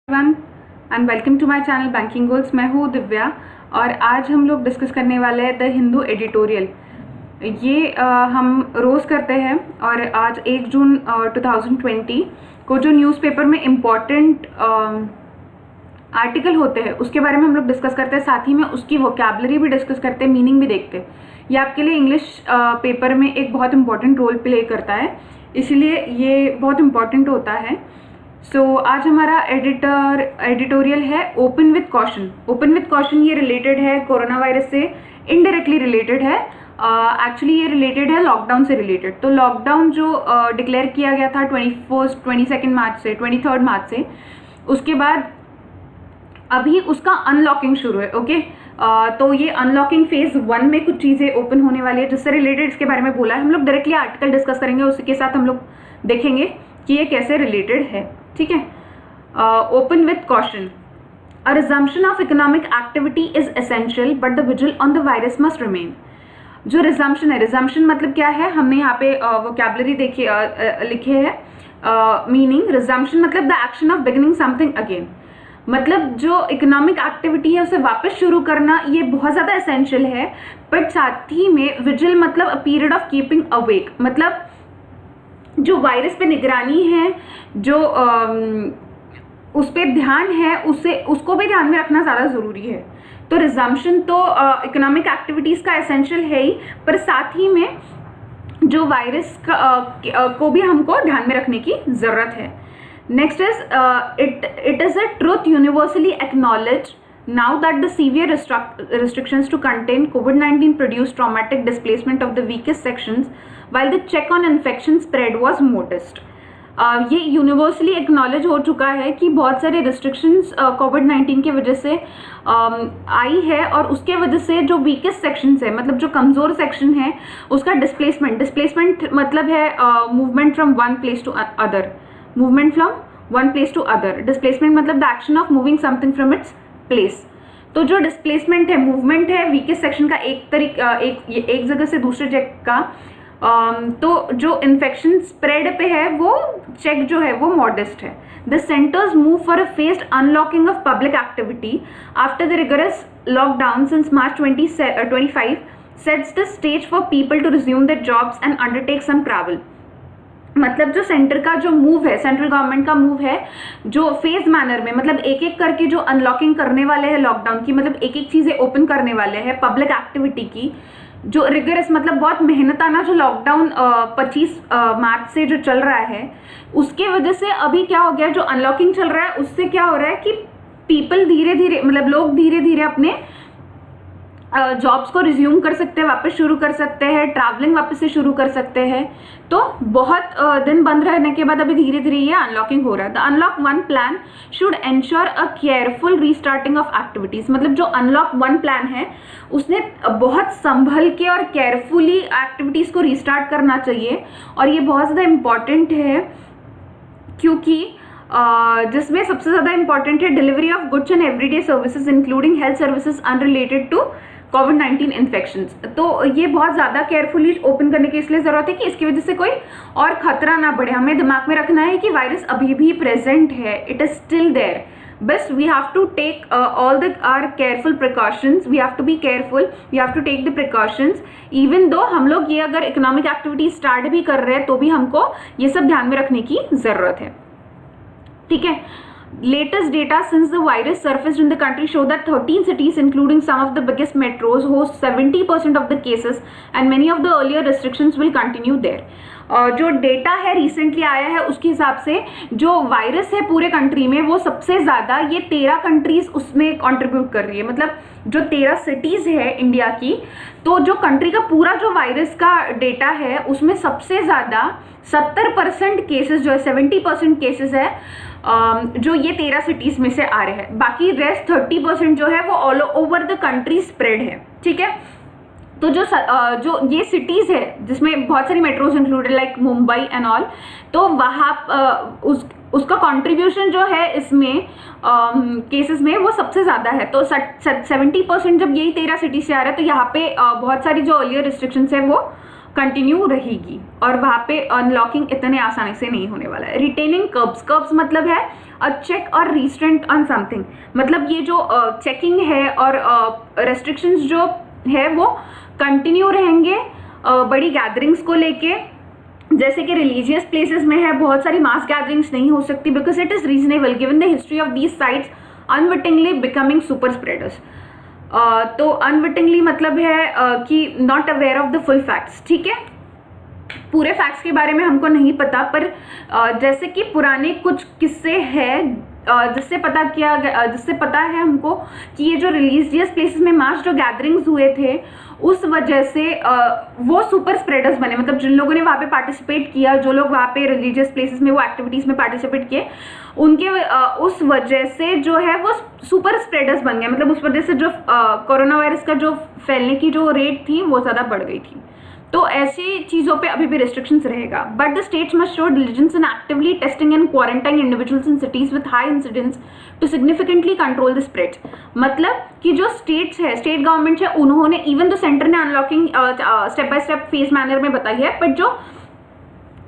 And welcome to my channel banking goals. मैं हूँ दिव्या और आज हम लोग डिस्कस करने वाले हैं द हिंदू एडिटोरियल। ये हम रोज़ करते हैं और आज 1 जून 2020 को जो न्यूज़पेपर में इम्पॉर्टेंट आर्टिकल होते हैं उसके बारे में हम लोग डिस्कस करते हैं, साथ ही में उसकी वोकैबलरी भी डिस्कस करते हैं, मीनिंग भी देखते हैं। ये आपके लिए इंग्लिश पेपर में एक बहुत इंपॉर्टेंट रोल प्ले करता है, इसीलिए ये बहुत इंपॉर्टेंट होता है। आज हमारा एडिटोरियल है open with caution. Open with caution ये रिलेटेड है कोरोना वायरस से, इनडायरेक्टली रिलेटेड है। एक्चुअली ये रिलेटेड है लॉकडाउन से रिलेटेड। तो लॉकडाउन जो डिक्लेयर किया गया था 22 मार्च से 23 मार्च से, उसके बाद अभी उसका अनलॉकिंग शुरू है। ओके, तो ये अनलॉकिंग फेज 1 में कुछ चीज़ें ओपन होने वाली है जिससे रिलेटेड इसके बारे में बोला है। हम लोग डायरेक्टली आर्टिकल डिस्कस करेंगे, उसी के साथ हम लोग देखेंगे कि ये कैसे रिलेटेड है। ठीक है, open with caution. A resumption of economic activity is essential but the vigil on the virus must remain. जो रिजम्पशन है, रिजम्पशन मतलब क्या है, हमने यहाँ पे वोकैबुलरी देखी लिखे है। मीनिंग रिजम्पशन मतलब the action of beginning something again, मतलब जो इकोनॉमिक एक्टिविटी है उसे वापस शुरू करना, ये बहुत ज़्यादा एसेंशियल है। बट साथ ही में विजिल मतलब a period of keeping awake, मतलब जो वायरस पे निगरानी है, जो उस पर ध्यान है, उसको भी ध्यान में रखना ज़्यादा ज़रूरी है। तो रिजम्पशन तो इकोनॉमिक एक्टिविटीज़ का एसेंशियल है ही, पर साथ ही में जो वायरस को भी हमको ध्यान में रखने की ज़रूरत है। Next is it is a truth universally acknowledged now that the severe restrictions to contain COVID-19 produced traumatic displacement of the weakest sections while the check on infection spread was modest. ये universally acknowledge हो चुका है कि बहुत सारे restrictions कोविड-19 की वजह से आई है और उसके वजह से जो वीकेस्ट सेक्शंस है, मतलब जो कमज़ोर सेक्शन है, उसका डिस्प्लेसमेंट मतलब है movement from one place to other. Movement from one place to other, displacement मतलब the action of moving something from its place. तो जो डिस्प्लेसमेंट है, मूवमेंट है वीकेस्ट सेक्शन का एक जगह से दूसरे जगह का। तो जो इन्फेक्शन स्प्रेड पे है वो चेक जो है वो मॉडेस्ट है। The centre's move for a phased unlocking of public activity after the rigorous lockdown since March 25 sets the stage for people to resume their jobs and undertake some travel. मतलब जो centre का जो move है, central government का move है, जो phase manner में, मतलब एक एक करके जो अनलॉकिंग करने वाले हैं लॉकडाउन की, मतलब एक एक चीज़ें ओपन करने वाले हैं पब्लिक एक्टिविटी की, जो रिगरस मतलब बहुत मेहनताना जो लॉकडाउन 25 मार्च से जो चल रहा है, उसके वजह से अभी क्या हो गया, जो अनलॉकिंग चल रहा है उससे क्या हो रहा है कि पीपल धीरे धीरे, मतलब लोग धीरे धीरे अपने जॉब्स को रिज्यूम कर सकते हैं, वापस शुरू कर सकते हैं, ट्रैवलिंग वापस से शुरू कर सकते हैं। तो बहुत दिन बंद रहने के बाद अभी धीरे धीरे ये अनलॉकिंग हो रहा है। The unlock 1 plan should ensure a careful restarting of activities. मतलब जो अनलॉक 1 प्लान है उसने बहुत संभल के और केयरफुली एक्टिविटीज़ को रीस्टार्ट करना चाहिए, और ये बहुत ज़्यादा इम्पॉर्टेंट है क्योंकि जिसमें सबसे ज़्यादा इम्पॉर्टेंट है delivery of goods and everyday services including health services unrelated to कोविड-19 इन्फेक्शंस। तो ये बहुत ज़्यादा केयरफुली ओपन करने की इसलिए ज़रूरत है कि इसकी वजह से कोई और खतरा ना बढ़े। हमें दिमाग में रखना है कि वायरस अभी भी प्रेजेंट है, इट इज़ स्टिल देयर, बस we have to take all the are careful precautions, we have to be careful, we have to take the precautions. Even though हम लोग ये अगर इकोनॉमिक एक्टिविटी स्टार्ट भी कर रहे हैं तो भी हमको ये सब ध्यान में रखने की ज़रूरत है। ठीक है, latest data since the virus surfaced in the country show that 13 cities including some of the biggest metros host 70% of the cases and many of the earlier restrictions will continue there. जो data है recently आया है उसके हिसाब से जो virus है पूरे कंट्री में वो सबसे ज़्यादा ये 13 कंट्रीज उसमें कंट्रीब्यूट कर रही है। मतलब जो 13 सिटीज़ है इंडिया की, तो जो कंट्री का पूरा जो वायरस का डेटा है उसमें सबसे ज़्यादा 70% केसेस जो है, 70% केसेस है जो ये 13 सिटीज़ में से आ रहे हैं। बाकी रेस्ट 30% जो है वो all over the country spread है। ठीक है, तो जो ये सिटीज़ है जिसमें बहुत सारी metros included like Mumbai and all, तो वहाँ उसका कंट्रीब्यूशन जो है इसमें केसेस में वो सबसे ज़्यादा है। तो 70% जब यही 13 सिटी से आ रहा है तो यहाँ पे बहुत सारी जो अर्लियर रिस्ट्रिक्शंस है वो कंटिन्यू रहेगी और वहाँ पे अनलॉकिंग इतने आसानी से नहीं होने वाला है। रिटेनिंग कर्ब्स मतलब है अ चेक और रिस्ट्रेंट ऑन समथिंग, मतलब ये जो चेकिंग है और रेस्ट्रिक्शंस जो है वो कंटिन्यू रहेंगे बड़ी गैदरिंग्स को लेके। जैसे कि रिलीजियस प्लेसेस में है बहुत सारी मास गैदरिंग्स नहीं हो सकती because it is reasonable given the history of these sites unwittingly becoming super spreaders. तो अनविटिंगली मतलब है कि not aware of the full facts, ठीक है, पूरे फैक्ट्स के बारे में हमको नहीं पता, पर जैसे कि पुराने कुछ किस्से हैं जिससे पता है हमको कि ये जो रिलीजियस प्लेसेस में मास जो गैदरिंग्स हुए थे उस वजह से वो सुपर स्प्रेडर्स बने, मतलब जिन लोगों ने वहाँ पे पार्टिसिपेट किया, जो लोग वहाँ पे रिलीजियस प्लेसेस में वो एक्टिविटीज़ में पार्टिसिपेट किए, उनके उस वजह से जो है वो सुपर स्प्रेडर्स बन गए। मतलब उस वजह से जो कोरोना वायरस का जो फैलने की जो रेट थी वो ज़्यादा बढ़ गई थी। तो ऐसी चीज़ों पे अभी भी रिस्ट्रिक्शंस रहेगा। But the states must show diligence in actively testing and quarantine individuals in cities with high incidence to significantly control the spread. मतलब कि जो स्टेट्स है, स्टेट गवर्नमेंट है, उन्होंने इवन तो सेंटर ने unlocking step by step phase manner में बताई है, बट जो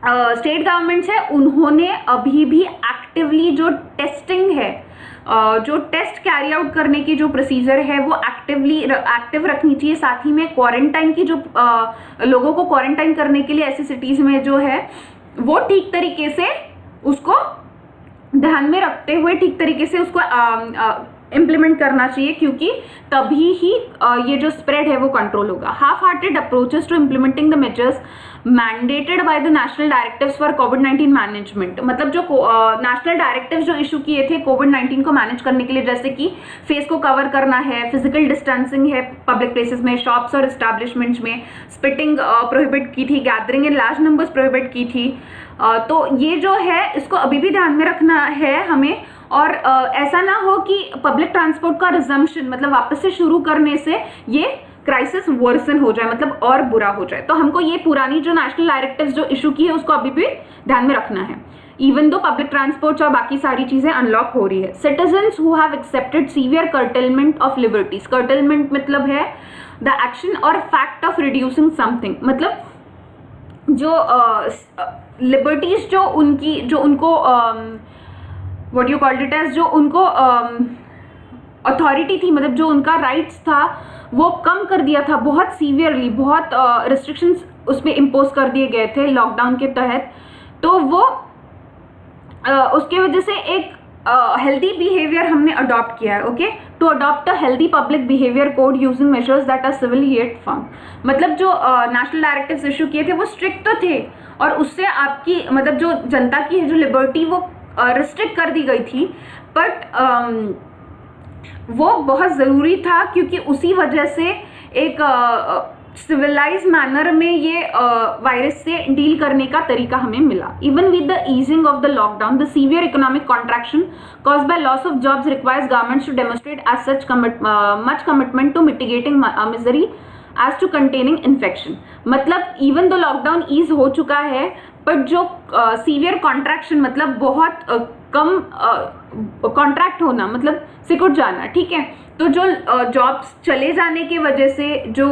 स्टेट गवर्नमेंट्स है उन्होंने अभी भी एक्टिवली जो टेस्टिंग है, जो टेस्ट कैरी आउट करने की जो प्रोसीजर है वो एक्टिव रखनी चाहिए। साथ ही में क्वारंटाइन की जो लोगों को क्वारंटाइन करने के लिए ऐसी सिटीज में जो है वो ठीक तरीके से उसको ध्यान में रखते हुए ठीक तरीके से उसको इम्प्लीमेंट करना चाहिए, क्योंकि तभी ही ये जो स्प्रेड है वो कंट्रोल होगा। Half hearted approaches to implementing the measures mandated by the national directives for कोविड-19 मैनेजमेंट, मतलब जो नेशनल डायरेक्टिव्स जो इशू किए थे कोविड-19 को मैनेज करने के लिए, जैसे कि फेस को कवर करना है, फिजिकल डिस्टेंसिंग है पब्लिक प्लेसेस में, शॉप्स और एस्टैब्लिशमेंट्स में, स्पिटिंग प्रोहिबिट की थी, gathering in large numbers prohibit की थी। तो ये जो है इसको अभी भी ध्यान में रखना है हमें, और ऐसा ना हो कि पब्लिक ट्रांसपोर्ट का रिजम्पशन मतलब वापस से शुरू करने से ये क्राइसिस वर्सन हो जाए, मतलब और बुरा हो जाए। तो हमको ये पुरानी जो नेशनल डायरेक्टिव्स जो इशू की है उसको अभी भी ध्यान में रखना है, इवन दो पब्लिक ट्रांसपोर्ट और बाकी सारी चीजें अनलॉक हो रही है। Citizens who have accepted severe curtailment of liberties, curtailment मतलब है द एक्शन और फैक्ट ऑफ रिड्यूसिंग समथिंग, मतलब जो लिबर्टीज जो उनको what you called it as, जो उनको अथॉरिटी थी, मतलब जो उनका राइट्स था वो कम कर दिया था बहुत सीवियरली, बहुत रिस्ट्रिक्शंस उस पर इम्पोज कर दिए गए थे लॉकडाउन के तहत। तो वो उसके वजह से एक हेल्दी बिहेवियर हमने अडॉप्ट किया है। Okay, to adopt a healthy public behaviour code using measures that are civilly yet firm, मतलब जो नेशनल डायरेक्टिव्स इशू किए थे वो स्ट्रिक्ट तो थे और उससे आपकी मतलब जो जनता की जो लिबर्टी वो रिस्ट्रिक्ट कर दी गई थी, बट वो बहुत ज़रूरी था क्योंकि उसी वजह से एक सिविलाइज मैनर में ये वायरस से डील करने का तरीका हमें मिला। Even with the easing of the lockdown the severe economic contraction caused by loss of jobs requires governments to demonstrate as such much commitment to mitigating misery as to containing infection. मतलब even though lockdown ease हो चुका है, but जो severe contraction मतलब बहुत कम contract होना मतलब सिकुड़ जाना, ठीक है, तो जो जॉब्स चले जाने की वजह से जो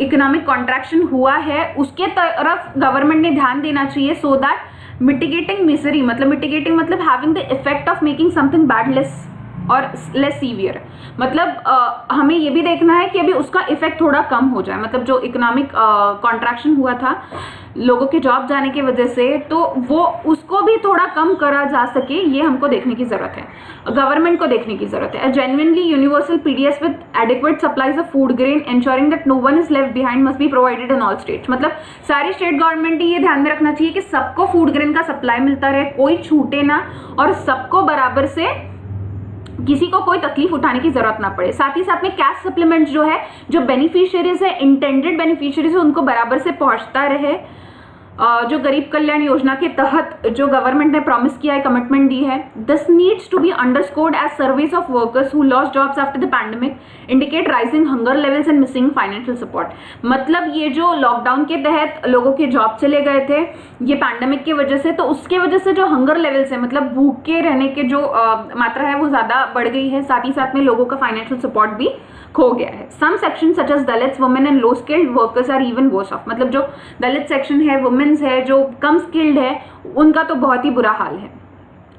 इकोनॉमिक कॉन्ट्रैक्शन हुआ है उसके तरफ गवर्नमेंट ने ध्यान देना चाहिए, सो दैट मिटिगेटिंग मिजरी मतलब having the effect of making something bad less और लेस सीवियर, मतलब हमें ये भी देखना है कि अभी उसका इफेक्ट थोड़ा कम हो जाए, मतलब जो इकोनॉमिक कॉन्ट्रैक्शन हुआ था लोगों के जॉब जाने की वजह से, तो वो उसको भी थोड़ा कम करा जा सके, ये हमको देखने की जरूरत है, गवर्नमेंट को देखने की जरूरत है। Genuinely universal PDS with adequate supplies of food grain ensuring that no one is left behind must be provided in all states, मतलब सारी स्टेट गवर्नमेंट ये ध्यान में रखना चाहिए कि सबको फूड ग्रेन का सप्लाई मिलता रहे, कोई छूटे ना और सबको बराबर से किसी को कोई तकलीफ उठाने की जरूरत ना पड़े। साथ ही साथ में कैश सप्लीमेंट जो है, जो बेनिफिशियरीज है, इंटेंडेड बेनिफिशियरीज है, उनको बराबर से पहुंचता रहे। जो गरीब कल्याण योजना के तहत जो गवर्नमेंट ने प्रॉमिस किया है, कमिटमेंट दी है, this needs to be underscored as surveys of workers who lost jobs after the pandemic indicate rising hunger levels and missing financial support. मतलब ये जो लॉकडाउन के तहत लोगों के जॉब चले गए थे ये पैंडेमिक की वजह से, तो उसके वजह से जो हंगर लेवल्स है, मतलब भूखे रहने के जो मात्रा है वो ज्यादा बढ़ गई है, साथ ही साथ में लोगों का फाइनेंशियल सपोर्ट भी खो गया है। Some section such as Dalits, women and low skilled workers are even worse off. मतलब जो दलित सेक्शन है, वुमेन्स है, जो कम स्किल्ड है, उनका तो बहुत ही बुरा हाल है।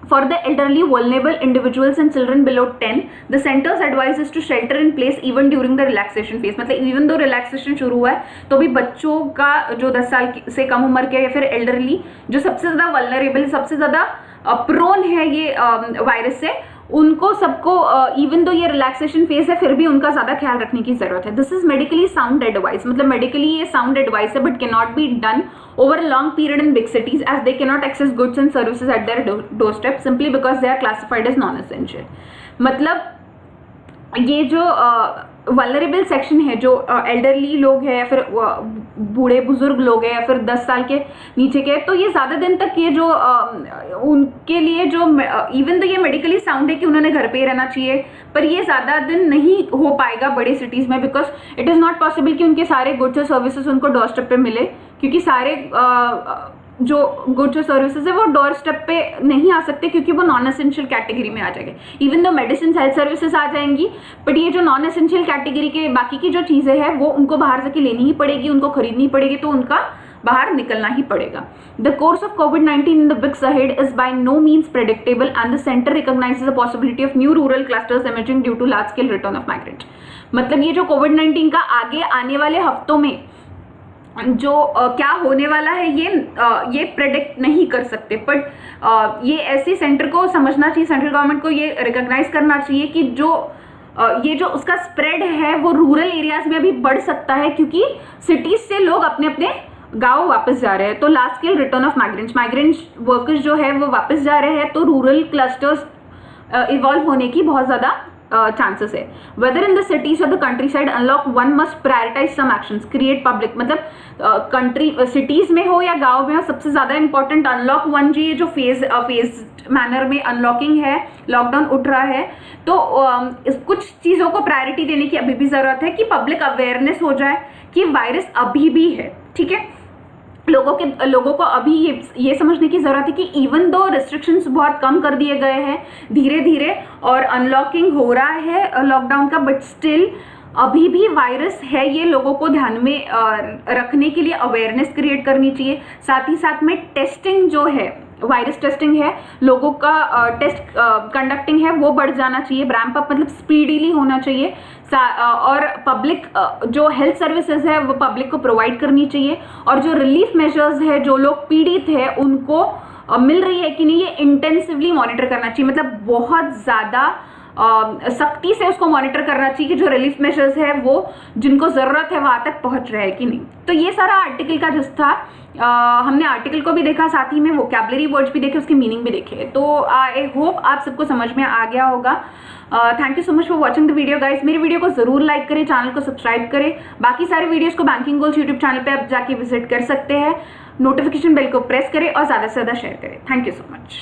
For the elderly, vulnerable individuals and children below 10, the center's advice is to shelter in place even during the relaxation phase। मतलब even though relaxation शुरू हुआ है तो भी बच्चों का जो 10 साल से कम उम्र के या फिर elderly जो सबसे ज़्यादा vulnerable, सबसे ज़्यादा प्रोन है ये वायरस से, उनको सबको इवन दो ये रिलैक्सेशन फेज है फिर भी उनका ज्यादा ख्याल रखने की जरूरत है। This is medically sound advice, मतलब मेडिकली ये साउंड एडवाइस है, but can not be done over long period in big cities as they can not access goods and services at their door step simply because they are classified as non essential. मतलब ये जो vulnerable section है, जो elderly लोग हैं या फिर बूढ़े बुजुर्ग लोग हैं या फिर 10 साल के नीचे के, तो ये ज़्यादा दिन तक ये जो उनके लिए जो इवन तो ये मेडिकली साउंड है कि उन्होंने घर पे ही रहना चाहिए, पर ये ज़्यादा दिन नहीं हो पाएगा बड़े सिटीज़ में, because it is not possible कि उनके सारे गुड्स और सर्विसेज उनको डोर स्टेप पे मिले, क्योंकि सारे जो गुड्स और सर्विसेज है वो डोर स्टेप पे नहीं आ सकते क्योंकि वो नॉन एसेंशियल कैटेगरी में आ जाएंगे। Even though medicine health services आ जाएंगी, बट ये जो नॉन एसेंशियल कैटेगरी के बाकी की जो चीज़ें हैं वो उनको बाहर से लेनी ही पड़ेगी, उनको खरीदनी पड़ेगी, तो उनका बाहर निकलना ही पड़ेगा। The course of COVID-19 in the weeks ahead is by no means predictable and the centre recognises the possibility of new rural clusters emerging due to large scale return of migrants. मतलब ये जो COVID-19 का आगे आने वाले हफ्तों में जो क्या होने वाला है ये प्रेडिक्ट नहीं कर सकते, बट ये ऐसे सेंटर को समझना चाहिए, सेंट्रल गवर्नमेंट को ये रिकॉग्नाइज करना चाहिए कि जो ये जो उसका स्प्रेड है वो रूरल एरियाज में भी बढ़ सकता है, क्योंकि सिटीज से लोग अपने अपने गांव वापस जा रहे हैं, तो large scale return of migrants workers जो है वो वापस जा रहे हैं, तो रूरल क्लस्टर्स इवॉल्व होने की बहुत ज़्यादा chances है। whether in the cities or the countryside unlock one must prioritize some actions, create public, मतलब कंट्री सिटीज में हो या गांव में हो, सबसे ज्यादा इंपॉर्टेंट अनलॉक वन जी, ये जो फेज मैनर में अनलॉकिंग है, लॉकडाउन उठ रहा है, तो कुछ चीजों को प्रायोरिटी देने की अभी भी जरूरत है कि पब्लिक अवेयरनेस हो जाए कि वायरस अभी भी है, ठीक है। लोगों को अभी ये समझने की जरूरत है कि इवन दो रिस्ट्रिक्शंस बहुत कम कर दिए गए हैं धीरे धीरे और अनलॉकिंग हो रहा है लॉकडाउन का, बट स्टिल अभी भी वायरस है, ये लोगों को ध्यान में रखने के लिए अवेयरनेस क्रिएट करनी चाहिए। साथ ही साथ में टेस्टिंग जो है, वायरस टेस्टिंग है, लोगों का टेस्ट कंडक्टिंग है वो बढ़ जाना चाहिए, रैंप अप मतलब स्पीडीली होना चाहिए, और पब्लिक जो हेल्थ सर्विसेज है वो पब्लिक को प्रोवाइड करनी चाहिए, और जो रिलीफ मेजर्स है जो लोग पीड़ित है उनको मिल रही है कि नहीं ये इंटेंसिवली मॉनिटर करना चाहिए, मतलब बहुत ज़्यादा सख्ती से उसको मॉनिटर करना चाहिए कि जो रिलीफ मेजर्स है वो जिनको ज़रूरत है वहाँ तक पहुँच रहा है कि नहीं। तो ये सारा आर्टिकल का जिस था, हमने आर्टिकल को भी देखा, साथ ही में वोकैबुलरी वर्ड्स भी देखे, उसके मीनिंग भी देखे, तो आई होप आप सबको समझ में आ गया होगा। Thank you so much for watching the video guys. मेरी वीडियो को जरूर लाइक करें, चैनल को सब्सक्राइब करें, बाकी सारे वीडियोस को बैंकिंग गोल्स यूट्यूब चैनल पे आप जाके विजिट कर सकते हैं, नोटिफिकेशन बेल को प्रेस करें और ज़्यादा से ज़्यादा शेयर करें। Thank you so much.